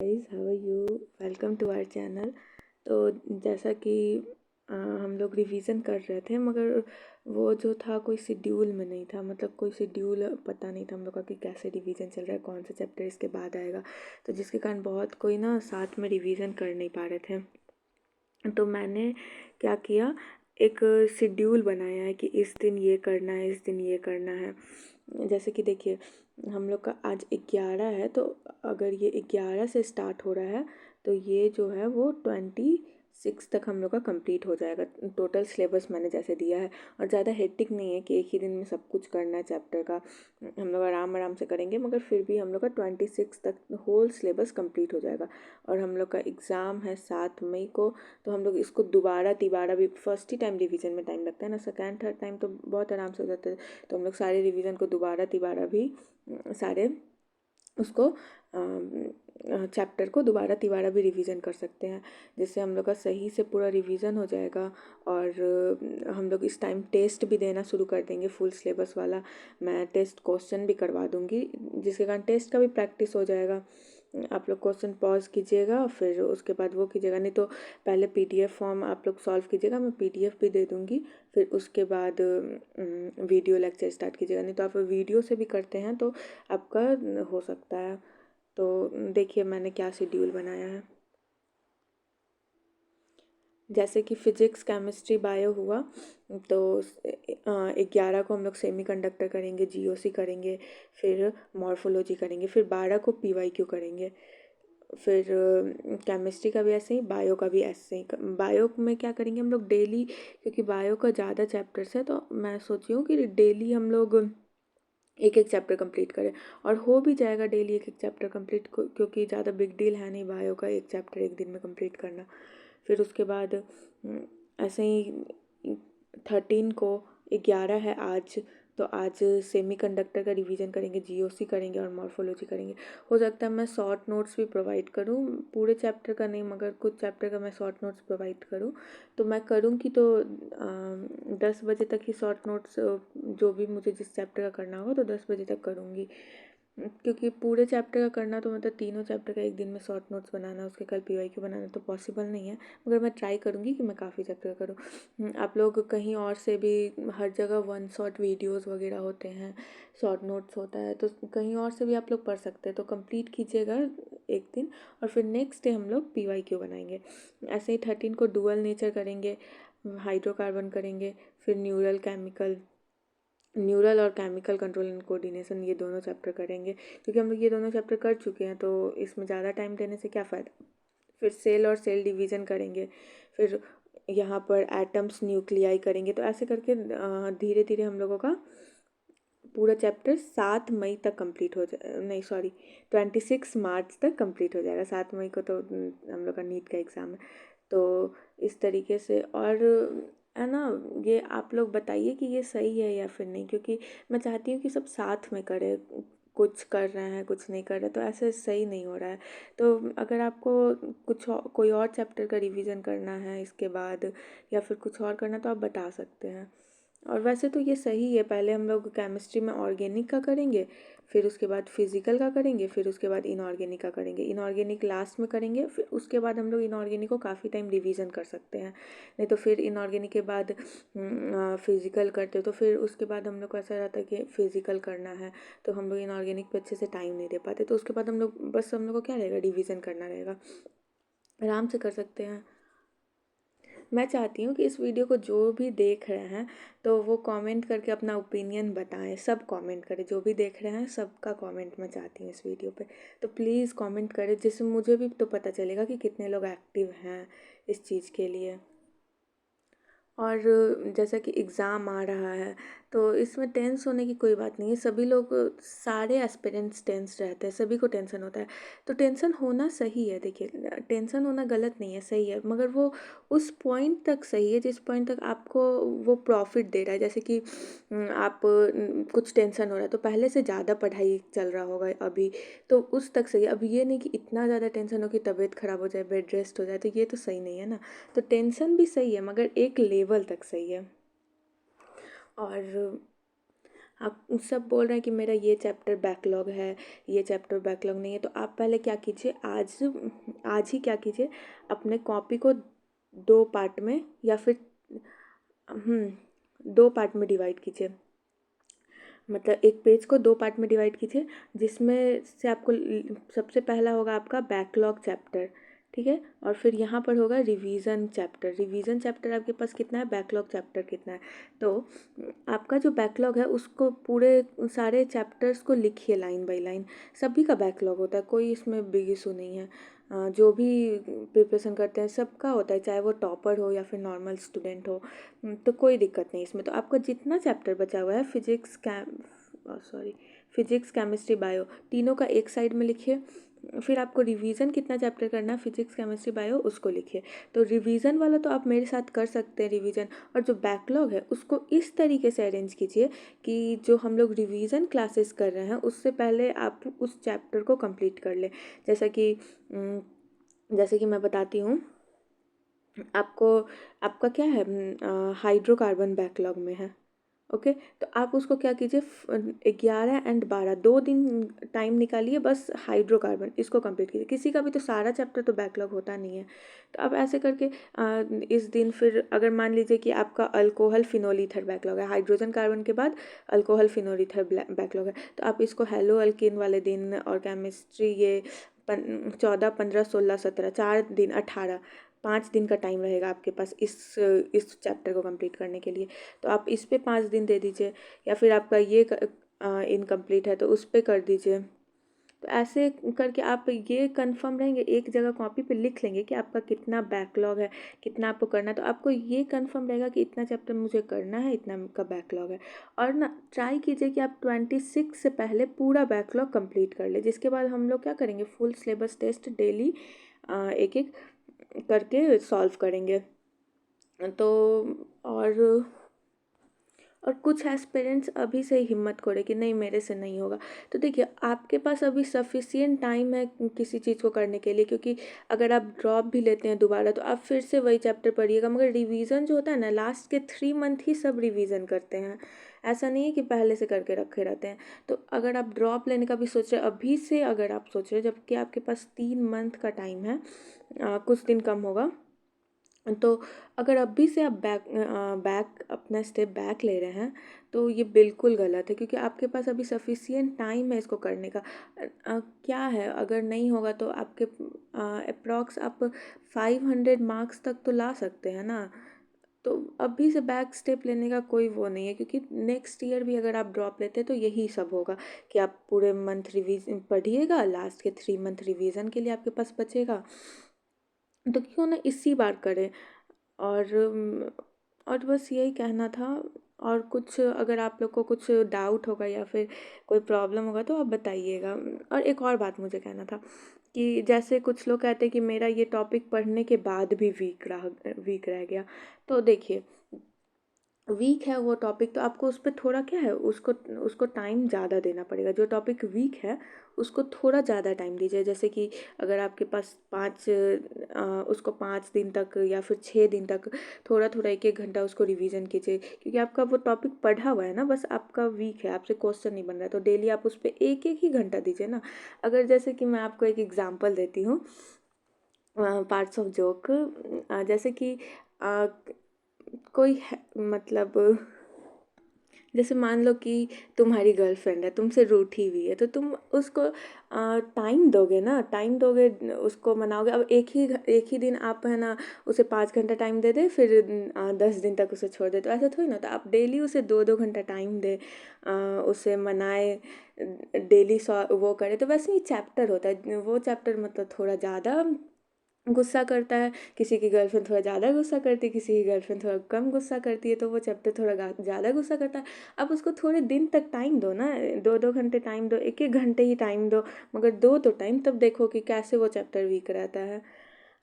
Guys, how are you? Welcome to our channel. तो जैसा कि हम लोग रिवीजन कर रहे थे, मगर वो जो था कोई शेड्यूल में नहीं था। मतलब कोई शेड्यूल पता नहीं था हम लोग का कि कैसे रिवीजन चल रहा है, कौन सा चैप्टर इसके बाद आएगा। तो जिसके कारण बहुत कोई ना साथ में रिवीजन कर नहीं पा रहे थे। तो मैंने क्या किया, एक शेड्यूल बनाया है कि इस दिन ये करना है, इस दिन ये करना है। जैसे कि देखिए, हम लोग का आज 11 है, तो अगर ये 11 से स्टार्ट हो रहा है तो ये जो है वो 26 तक हम लोग का कंप्लीट हो जाएगा। टोटल सिलेबस मैंने जैसे दिया है, और ज़्यादा हेक्टिक नहीं है कि एक ही दिन में सब कुछ करना है चैप्टर का। हम लोग आराम आराम से करेंगे, मगर फिर भी हम लोग का 26 तक होल सिलेबस कंप्लीट हो जाएगा। और हम लोग का एग्ज़ाम है 7 मई को। तो हम लोग इसको दोबारा तिबारा भी, फर्स्ट ही टाइम रिवीजन में टाइम लगता है ना, सेकेंड थर्ड टाइम तो बहुत आराम से हो जाता है। तो हम लोग सारे रिवीजन को दोबारा तिबारा भी सारे उसको चैप्टर को दोबारा तिबारा भी रिवीजन कर सकते हैं, जिससे हम लोग का सही से पूरा रिवीजन हो जाएगा। और हम लोग इस टाइम टेस्ट भी देना शुरू कर देंगे, फुल सिलेबस वाला। मैं टेस्ट क्वेश्चन भी करवा दूँगी, जिसके कारण टेस्ट का भी प्रैक्टिस हो जाएगा। आप लोग क्वेश्चन पॉज कीजिएगा, फिर उसके बाद वो कीजिएगा। नहीं तो पहले पीडीएफ फॉर्म आप लोग सॉल्व कीजिएगा, मैं पीडीएफ भी दे दूँगी। फिर उसके बाद वीडियो लेक्चर स्टार्ट कीजिएगा। नहीं तो आप वीडियो से भी करते हैं तो आपका हो सकता है। तो देखिए मैंने क्या शेड्यूल बनाया है। जैसे कि फिजिक्स, केमिस्ट्री, बायो हुआ, तो 11 को हम लोग सेमीकंडक्टर करेंगे, जीओसी करेंगे, फिर मॉर्फोलॉजी करेंगे, फिर 12 को पीवाईक्यू करेंगे। फिर केमिस्ट्री का भी ऐसे ही, बायो का भी ऐसे ही। बायो में क्या करेंगे हम लोग डेली, क्योंकि बायो का ज़्यादा चैप्टर्स है, तो मैं सोची हूँ कि डेली हम लोग एक एक चैप्टर कंप्लीट करें। और हो भी जाएगा डेली एक एक चैप्टर कंप्लीट, क्योंकि ज़्यादा बिग डील है नहीं बायो का एक चैप्टर एक दिन में कंप्लीट करना। फिर उसके बाद ऐसे ही 13 को, 11 है आज, तो आज सेमीकंडक्टर का रिवीजन करेंगे, जीओसी करेंगे और मॉर्फोलॉजी करेंगे। हो सकता है मैं शॉर्ट नोट्स भी प्रोवाइड करूँ, पूरे चैप्टर का नहीं मगर कुछ चैप्टर का मैं शॉर्ट नोट्स प्रोवाइड करूँ। तो मैं करूँगी तो 10 बजे तक ही शॉर्ट नोट्स, जो भी मुझे जिस चैप्टर का करना होगा तो 10 बजे तक करूँगी। क्योंकि पूरे चैप्टर का करना तो मतलब तीनों चैप्टर का एक दिन में शॉर्ट नोट्स बनाना, उसके कल पीवाईक्यू बनाना तो पॉसिबल नहीं है। मगर मैं ट्राई करूँगी कि मैं काफ़ी चैप्टर का करूँ। आप लोग कहीं और से भी, हर जगह वन शॉट वीडियोस वगैरह होते हैं, शॉर्ट नोट्स होता है, तो कहीं और से भी आप लोग पढ़ सकते हैं। तो कंप्लीट कीजिएगा एक दिन, और फिर नेक्स्ट डे हम लोग पीवाईक्यू बनाएंगे। ऐसे ही 13 को डुअल नेचर करेंगे, हाइड्रोकार्बन करेंगे, फिर न्यूरल और केमिकल कंट्रोल एंड कोऑर्डिनेशन, ये दोनों चैप्टर करेंगे। क्योंकि हम लोग ये दोनों चैप्टर कर चुके हैं, तो इसमें ज़्यादा टाइम देने से क्या फ़ायदा। फिर सेल और सेल डिवीज़न करेंगे, फिर यहाँ पर एटम्स, न्यूक्लियाई करेंगे। तो ऐसे करके धीरे धीरे हम लोगों का पूरा चैप्टर 7 मई तक कंप्लीट हो जाए, नहीं सॉरी, 26 मार्च तक कंप्लीट हो जाएगा। 7 मई को तो हम लोग का नीट का एग्ज़ाम है। तो इस तरीके से, और है ना, ये आप लोग बताइए कि ये सही है या फिर नहीं, क्योंकि मैं चाहती हूँ कि सब साथ में करें। कुछ कर रहे हैं, कुछ नहीं कर रहे, तो ऐसे सही नहीं हो रहा है। तो अगर आपको कोई और चैप्टर का रिवीजन करना है इसके बाद, या फिर कुछ और करना, तो आप बता सकते हैं। और वैसे तो ये सही है, पहले हम लोग केमिस्ट्री में ऑर्गेनिक का करेंगे, फिर उसके बाद फिजिकल का करेंगे, फिर उसके बाद इनऑर्गेनिक का करेंगे। इनऑर्गेनिक लास्ट में करेंगे, फिर उसके बाद हम लोग इनऑर्गेनिक को काफ़ी टाइम रिवीजन कर सकते हैं। नहीं तो फिर इनऑर्गेनिक के बाद फिजिकल करते, तो फिर उसके बाद हम लोग को ऐसा रहता है कि फिजिकल करना है, तो हम लोग इनऑर्गेनिक पे अच्छे से टाइम नहीं दे पाते। तो उसके बाद हम लोग को क्या रहेगा, रिवीजन करना रहेगा, आराम से कर सकते हैं। मैं चाहती हूँ कि इस वीडियो को जो भी देख रहे हैं, तो वो कमेंट करके अपना ओपिनियन बताएं। सब कमेंट करें, जो भी देख रहे हैं सबका कमेंट मैं चाहती हूँ इस वीडियो पे। तो प्लीज़ कमेंट करें, जिससे मुझे भी तो पता चलेगा कि कितने लोग एक्टिव हैं इस चीज़ के लिए। और जैसा कि एग्ज़ाम आ रहा है, तो इसमें टेंस होने की कोई बात नहीं है। सभी लोग, सारे एस्पिरेंट्स टेंस रहते हैं, सभी को टेंशन होता है। तो टेंशन होना सही है, देखिए टेंशन होना गलत नहीं है, सही है, मगर वो उस पॉइंट तक सही है जिस पॉइंट तक आपको वो प्रॉफिट दे रहा है। जैसे कि आप कुछ टेंशन हो रहा है, तो पहले से ज़्यादा पढ़ाई चल रहा होगा अभी, तो उस तक सही है। अब ये नहीं कि इतना ज़्यादा टेंशन हो कि तबीयत ख़राब हो जाए, बेड रेस्ट हो जाए, तो ये तो सही नहीं है ना। तो टेंशन भी सही है, मगर एक लेवल तक सही है। और आप सब बोल रहे हैं कि मेरा ये चैप्टर बैकलॉग है, ये चैप्टर बैकलॉग नहीं है, तो आप पहले क्या कीजिए, आज ही क्या कीजिए, अपने कॉपी को 2 पार्ट में या फिर 2 पार्ट में डिवाइड कीजिए। मतलब एक पेज को 2 पार्ट में डिवाइड कीजिए, जिसमें से आपको सबसे पहला होगा आपका बैकलॉग चैप्टर, ठीक है, और फिर यहाँ पर होगा रिवीजन चैप्टर। रिवीजन चैप्टर आपके पास कितना है, बैकलॉग चैप्टर कितना है। तो आपका जो बैकलॉग है उसको पूरे सारे चैप्टर्स को लिखिए लाइन बाय लाइन। सभी का बैकलॉग होता है, कोई इसमें बिग इशू नहीं है। जो भी प्रिपरेशन करते हैं सबका होता है, चाहे वो टॉपर हो या फिर नॉर्मल स्टूडेंट हो, तो कोई दिक्कत नहीं इसमें। तो आपका जितना चैप्टर बचा हुआ है फिजिक्स केमिस्ट्री बायो, तीनों का एक साइड में लिखिए। फिर आपको रिवीजन कितना चैप्टर करना है, फिजिक्स केमिस्ट्री बायो, उसको लिखिए। तो रिवीजन वाला तो आप मेरे साथ कर सकते हैं रिवीजन, और जो बैकलॉग है उसको इस तरीके से अरेंज कीजिए कि जो हम लोग रिवीजन क्लासेस कर रहे हैं उससे पहले आप उस चैप्टर को कंप्लीट कर लें। जैसे कि मैं बताती हूँ आपको, आपका क्या है, हाइड्रोकार्बन बैकलॉग में है, ओके। तो आप उसको क्या कीजिए, 11 एंड 12 2 दिन टाइम निकालिए, बस हाइड्रोकार्बन इसको कंप्लीट कीजिए। किसी का भी तो सारा चैप्टर तो बैकलॉग होता नहीं है, तो आप ऐसे करके इस दिन, फिर अगर मान लीजिए कि आपका अल्कोहल फिनोल ईथर बैकलॉग है, हाइड्रोजन कार्बन के बाद अल्कोहल फिनोल ईथर बैकलॉग है, तो आप इसको हेलो अल्किन वाले दिन और केमिस्ट्री ये 14 15 16 17 4 दिन 18 5 दिन का टाइम रहेगा आपके पास इस चैप्टर को कंप्लीट करने के लिए। तो आप इस पे 5 दिन दे दीजिए, या फिर आपका ये इनकम्प्लीट है तो उस पे कर दीजिए। तो ऐसे करके आप ये कंफर्म रहेंगे, एक जगह कॉपी पे लिख लेंगे कि आपका कितना बैकलॉग है, कितना आपको करना है। तो आपको ये कंफर्म रहेगा कि इतना चैप्टर मुझे करना है, इतना का बैकलॉग है। और ना ट्राई कीजिए कि आप 26 से पहले पूरा बैकलॉग कंप्लीट कर ले, जिसके बाद हम लोग क्या करेंगे, फुल सिलेबस टेस्ट डेली एक एक करके सॉल्व करेंगे। तो और और कुछ एस्पिरेंट्स अभी से ही हिम्मत खोले कि नहीं मेरे से नहीं होगा। तो देखिए आपके पास अभी सफिशिएंट टाइम है किसी चीज़ को करने के लिए, क्योंकि अगर आप ड्रॉप भी लेते हैं दोबारा तो आप फिर से वही चैप्टर पढ़िएगा। मगर रिवीजन जो होता है ना, लास्ट के 3 मंथ ही सब रिवीजन करते हैं, ऐसा नहीं है कि पहले से करके रखे रहते हैं। तो अगर आप ड्रॉप लेने का भी सोच रहे हैं अभी से, अगर आप सोच रहे हैं जबकि आपके पास 3 मंथ का टाइम है, कुछ दिन कम होगा, तो अगर अभी से आप बैक अपना स्टेप बैक ले रहे हैं तो ये बिल्कुल गलत है, क्योंकि आपके पास अभी सफिशिएंट टाइम है इसको करने का। क्या है, अगर नहीं होगा तो आपके अप्रॉक्स आप 500 मार्क्स तक तो ला सकते हैं ना। तो अभी से बैक स्टेप लेने का कोई वो नहीं है, क्योंकि नेक्स्ट ईयर भी अगर आप ड्रॉप लेते हैं तो यही सब होगा कि आप पूरे मंथ रिवीजन पढ़िएगा, लास्ट के 3 मंथ रिवीजन के लिए आपके पास बचेगा। तो क्यों ना इसी बार करें। और और बस यही कहना था। और कुछ अगर आप लोग को कुछ डाउट होगा या फिर कोई प्रॉब्लम होगा तो आप बताइएगा। और एक और बात मुझे कहना था कि जैसे कुछ लोग कहते हैं कि मेरा ये टॉपिक पढ़ने के बाद भी वीक रह गया। तो देखिए वीक है वो टॉपिक, तो आपको उस पर थोड़ा क्या है, उसको उसको टाइम ज़्यादा देना पड़ेगा। जो टॉपिक वीक है उसको थोड़ा ज़्यादा टाइम दीजिए। जैसे कि अगर आपके पास उसको 5 दिन तक या फिर 6 दिन तक थोड़ा थोड़ा एक एक घंटा उसको रिवीजन कीजिए, क्योंकि आपका वो टॉपिक पढ़ा हुआ है ना, बस आपका वीक है, आपसे क्वेश्चन नहीं बन रहा है। तो डेली आप उस पर एक एक ही घंटा दीजिए ना। अगर जैसे कि मैं आपको एक एग्जाम्पल देती हूँ, पार्ट्स ऑफ जोक, जैसे कि कोई है, मतलब जैसे मान लो कि तुम्हारी गर्लफ्रेंड है, तुमसे रूठी हुई है, तो तुम उसको टाइम दोगे ना, टाइम दोगे, उसको मनाओगे। अब एक ही दिन आप है ना उसे 5 घंटा टाइम दे दे, फिर 10 दिन तक उसे छोड़ दे, तो ऐसा थोड़ी ना। तो आप डेली उसे 2-2 घंटा टाइम दे, उसे मनाए, डेली वो करे। तो वैसे ही चैप्टर होता है, वो चैप्टर मतलब थोड़ा ज़्यादा गुस्सा करता है, किसी की गर्लफ्रेंड थोड़ा ज़्यादा गुस्सा करती है, किसी की गर्लफ्रेंड थोड़ा कम गुस्सा करती है, तो वो चैप्टर थोड़ा ज़्यादा गुस्सा करता है। आप उसको थोड़े दिन तक टाइम दो ना, 2-2 घंटे टाइम दो, एक एक घंटे ही टाइम दो, मगर दो तो टाइम, तब देखो कि कैसे वो चैप्टर वीक रहता है।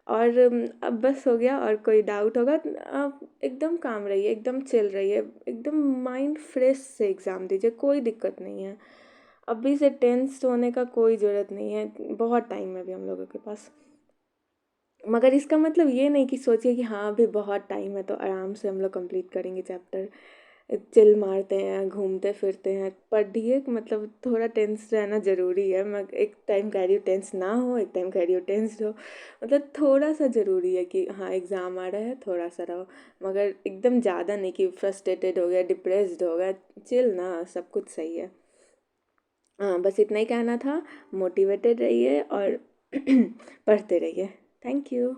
और अब बस हो गया। और कोई डाउट होगा तो आप एकदम काम रहिए, एकदम चिल रहिए, एकदम माइंड फ्रेश से एग्ज़ाम दीजिए, कोई दिक्कत नहीं है। अभी से टेंस होने का कोई ज़रूरत नहीं है, बहुत टाइम है अभी हम लोगों के पास। मगर इसका मतलब ये नहीं कि सोचिए कि हाँ अभी बहुत टाइम है तो आराम से हम लोग कंप्लीट करेंगे चैप्टर। चिल मारते हैं, घूमते फिरते हैं। पढ़िए, मतलब थोड़ा टेंस रहना ज़रूरी है। मैं एक टाइम कह रही हूँ टेंस ना हो, एक टाइम कह रही हूँ टेंस हो। मतलब थोड़ा सा ज़रूरी है कि हाँ एग्ज़ाम आ रहा है, थोड़ा सा रहो, मगर एकदम ज़्यादा नहीं कि फ्रस्ट्रेटेड हो गया, डिप्रेस्ड हो गया। चिल ना, सब कुछ सही है। हाँ, बस इतना ही कहना था। मोटिवेटेड रहिए और पढ़ते रहिए। Thank you.